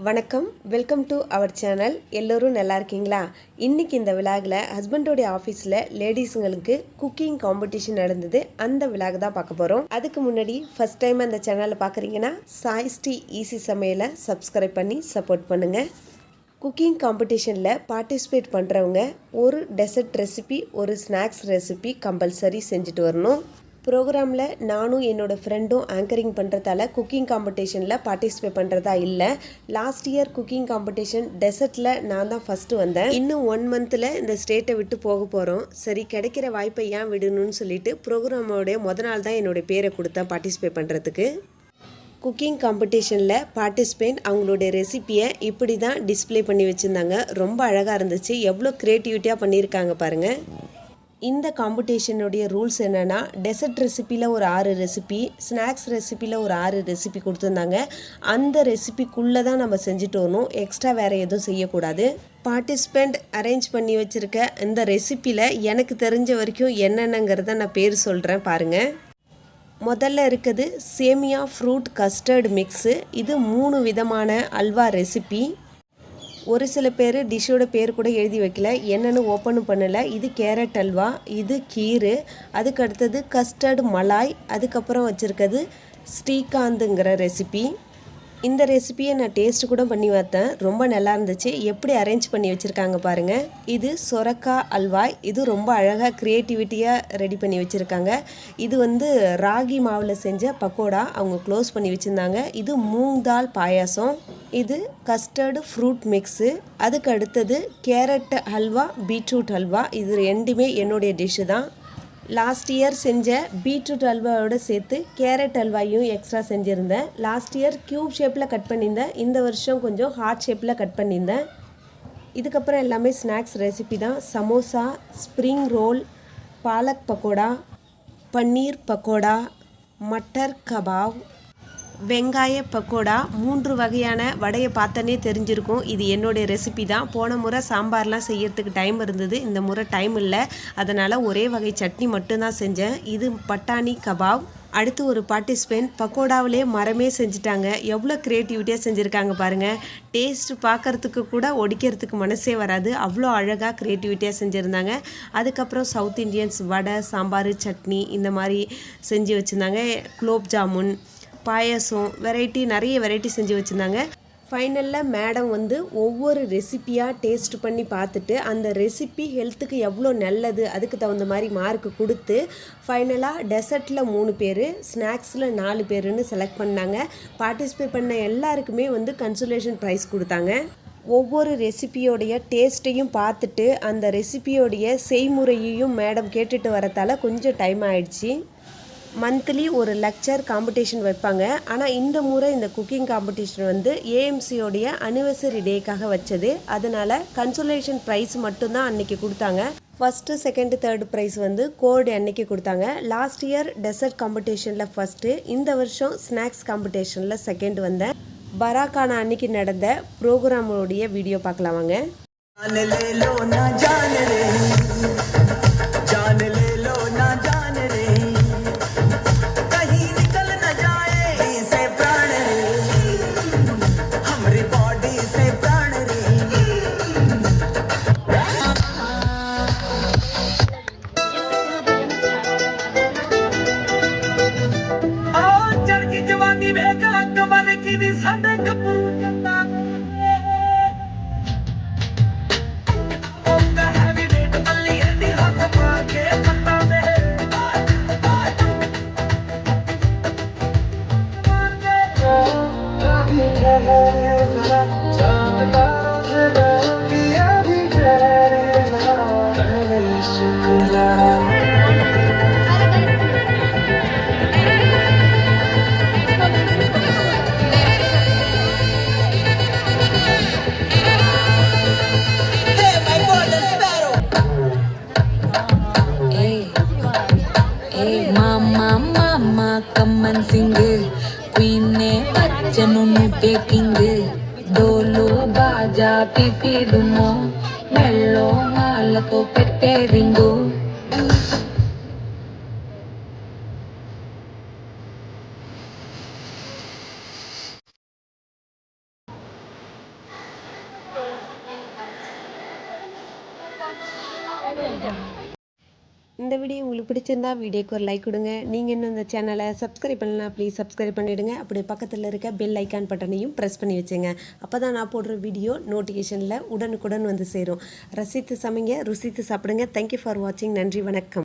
வணக்கம், welcome to our channel. எல்லோரும் நல்லா இருக்கீங்களா? இன்றைக்கி இந்த விலாகில் ஹஸ்பண்டோடைய ஆஃபீஸில் லேடிஸுங்களுக்கு குக்கிங் காம்படிஷன் நடந்தது. அந்த விலாக் தான் பார்க்க போகிறோம். அதுக்கு முன்னாடி ஃபஸ்ட் டைம் அந்த சேனலை பார்க்குறீங்கன்னா சாய்ஸ்டி ஈஸி சமையலை சப்ஸ்கிரைப் பண்ணி சப்போர்ட் பண்ணுங்கள். குக்கிங் காம்படிஷனில் பார்ட்டிசிபேட் பண்ணுறவங்க ஒரு டெசர்ட் ரெசிபி, ஒரு ஸ்நாக்ஸ் ரெசிபி கம்பல்சரி செஞ்சுட்டு வரணும். ப்ரோக்ராமில் நானும் என்னோடய ஃப்ரெண்டும் ஆங்கரிங் பண்ணுறதால குக்கிங் காம்படிஷனில் பார்ட்டிசிபேட் பண்ணுறதா இல்லை. லாஸ்ட் இயர் குக்கிங் காம்படிஷன் டெசர்ட்டில் நான் தான் ஃபஸ்ட்டு வந்தேன். இன்னும் 1 மந்தில் இந்த ஸ்டேட்டை விட்டு போக போகிறோம். சரி, கிடைக்கிற வாய்ப்பை ஏன் விடணும்னு சொல்லிட்டு ப்ரோக்ராமோடைய நாள் தான் என்னுடைய பேரை கொடுத்தேன் பார்ட்டிசிபேட் பண்ணுறதுக்கு. குக்கிங் காம்படிஷனில் பார்ட்டிசிபேட் அவங்களுடைய ரெசிப்பியை இப்படி தான் டிஸ்பிளே பண்ணி வச்சுருந்தாங்க. ரொம்ப அழகாக இருந்துச்சு. எவ்வளோ க்ரியேட்டிவிட்டியாக பண்ணியிருக்காங்க பாருங்கள். இந்த காம்படிஷனுடைய ரூல்ஸ் என்னென்னா, டெசர்ட் ரெசிப்பியில் ஒரு 6 ரெசிபி, ஸ்நாக்ஸ் ரெசிப்பியில் ஒரு 6 ரெசிபி கொடுத்துருந்தாங்க. அந்த ரெசிபிக்குள்ளே தான் நம்ம செஞ்சுட்டு வரணும். எக்ஸ்ட்ரா வேறு எதுவும் செய்யக்கூடாது. பார்ட்டிசிபெண்ட் அரேஞ்ச் பண்ணி வச்சுருக்க இந்த ரெசிப்பியில் எனக்கு தெரிஞ்ச வரைக்கும் என்னென்னங்கிறத நான் பேர் சொல்கிறேன் பாருங்கள். முதல்ல இருக்குது சேமியா ஃப்ரூட் கஸ்டர்ட் மிக்ஸு. இது 3 விதமான அல்வா ரெசிபி. ஒரு சில பேர் டிஷ்ஷோட பேர் கூட எழுதி வைக்கல, என்னென்னு ஓப்பனும் பண்ணலை. இது கேரட் அல்வா, இது கீரு, அதுக்கு அடுத்தது கஸ்டர்டு மலாய், அதுக்கப்புறம் வச்சுருக்கிறது ஸ்ரீகாந்துங்கிற ரெசிபி. இந்த ரெசிபியை நான் டேஸ்ட் கூட பண்ணி பார்த்தேன். ரொம்ப நல்லா இருந்துச்சு. எப்படி அரேஞ்ச் பண்ணி வச்சுருக்காங்க பாருங்கள். இது சொரக்காய் அல்வாய். இது ரொம்ப அழகாக க்ரியேட்டிவிட்டியாக ரெடி பண்ணி வச்சுருக்காங்க. இது ராகி மாவில் செஞ்ச பக்கோடா அவங்க க்ளோஸ் பண்ணி வச்சுருந்தாங்க. இது மூங் தால் பாயாசம். இது கஸ்டர்டு ஃப்ரூட் மிக்ஸு. அதுக்கு அடுத்தது கேரட் ஹல்வா, பீட்ரூட் ஹல்வா. இது ரெண்டுமே என்னுடைய டிஷ்ஷு தான். லாஸ்ட் இயர் செஞ்ச பீட்ரூட் அல்வாவோடு சேர்த்து கேரட் அல்வாயும் எக்ஸ்ட்ரா செஞ்சுருந்தேன். லாஸ்ட் இயர் க்யூப் ஷேப்பில் கட் பண்ணியிருந்தேன். இந்த வருஷம் கொஞ்சம் ஹார்ட் ஷேப்பில் கட் பண்ணியிருந்தேன். இதுக்கப்புறம் எல்லாமே ஸ்நாக்ஸ் ரெசிபி தான். சமோசா, ஸ்ப்ரிங் ரோல், பாலக் பக்கோடா, பன்னீர் பக்கோடா, மட்டர் கபாப், வெங்காய பக்கோடா. 3 வகையான வடையை பார்த்தனே தெரிஞ்சிருக்கும். இது என்னுடைய ரெசிபி தான். போன முறை சாம்பார்லாம் செய்யறதுக்கு டைம் இருந்தது. இந்த முறை டைம் இல்லை, அதனால் ஒரே வகை சட்னி மட்டும்தான் செஞ்சேன். இது பட்டாணி கபாப். அடுத்து ஒரு பார்ட்டிசிபெண்ட் பக்கோடாவிலே மரமே செஞ்சுட்டாங்க. எவ்வளோ க்ரியேட்டிவிட்டியாக செஞ்சுருக்காங்க பாருங்கள். டேஸ்ட் பார்க்குறதுக்கு கூட ஒடிக்கிறதுக்கு மனசே வராது, அவ்வளோ அழகாக க்ரியேட்டிவிட்டியாக செஞ்சுருந்தாங்க. அதுக்கப்புறம் சவுத் இண்டியன்ஸ் வடை, சாம்பார், சட்னி இந்த மாதிரி செஞ்சு வச்சுருந்தாங்க. குலோப் ஜாமுன், பாயசம், நிறைய வெரைட்டி செஞ்சு வச்சுருந்தாங்க. ஃபைனலில் மேடம் ஒவ்வொரு ரெசிப்பியாக டேஸ்ட் பண்ணி பார்த்துட்டு அந்த ரெசிபி ஹெல்த்துக்கு எவ்வளோ நல்லது அதுக்கு தகுந்த மாதிரி மார்க்கு கொடுத்து ஃபைனலாக டெசர்ட்டில் 3 பேர், ஸ்நாக்ஸில் 4 பேருன்னு செலக்ட் பண்ணாங்க. பார்ட்டிசிபேட் பண்ண எல்லாருக்குமே கன்சோலேஷன் ப்ரைஸ் கொடுத்தாங்க. ஒவ்வொரு ரெசிபியோடைய டேஸ்ட்டையும் பார்த்துட்டு அந்த ரெசிபியோடைய செய்முறையையும் மேடம் கேட்டுட்டு வரத்தால் கொஞ்சம் டைம் ஆயிடுச்சு. மந்த்லி ஒரு லெக்சர் காம்படிஷன் வைப்பாங்க. ஆனால் இந்த முறை இந்த குக்கிங் காம்படிஷன் ஏஎம்சியோடைய அனிவர்சரி டேக்காக வச்சது. அதனால் கன்சோலேஷன் ப்ரைஸ் மட்டும்தான் அன்றைக்கி கொடுத்தாங்க. First, second, third prize gold அன்னைக்கு கொடுத்தாங்க. லாஸ்ட் இயர் டெசர்ட் காம்படிஷனில் ஃபஸ்ட்டு, இந்த வருஷம் ஸ்நாக்ஸ் காம்படிஷனில் செகண்ட் வந்தேன். பராக்கான அன்னைக்கு நடந்த ப்ரோக்ராமோடைய வீடியோ பார்க்கலாம் வாங்க. డోలు బాజా పిపిడుమో మెల్లో మాలతో పెట్టే రింగు. இந்த வீடியோ உங்களுக்கு பிடிச்சிருந்தா வீடியோக்கு ஒரு லைக் கொடுங்க. நீங்கள் இன்னும் இந்த சேனலை சப்ஸ்கிரைப் பண்ணலாம், ப்ளீஸ் சப்ஸ்கிரைப் பண்ணிவிடுங்க. அப்படியே பக்கத்தில் இருக்க பெல் ஐக்கான் பட்டனையும் ப்ரெஸ் பண்ணி வச்சுங்க. அப்போ தான் நான் போடுற வீடியோ நோட்டிஃபிகேஷனில் உடனுக்குடன் வந்து சேரும். ரசித்து சமைங்க, ருசித்து சாப்பிடுங்க. தேங்க்யூ ஃபார் வாட்சிங். நன்றி, வணக்கம்.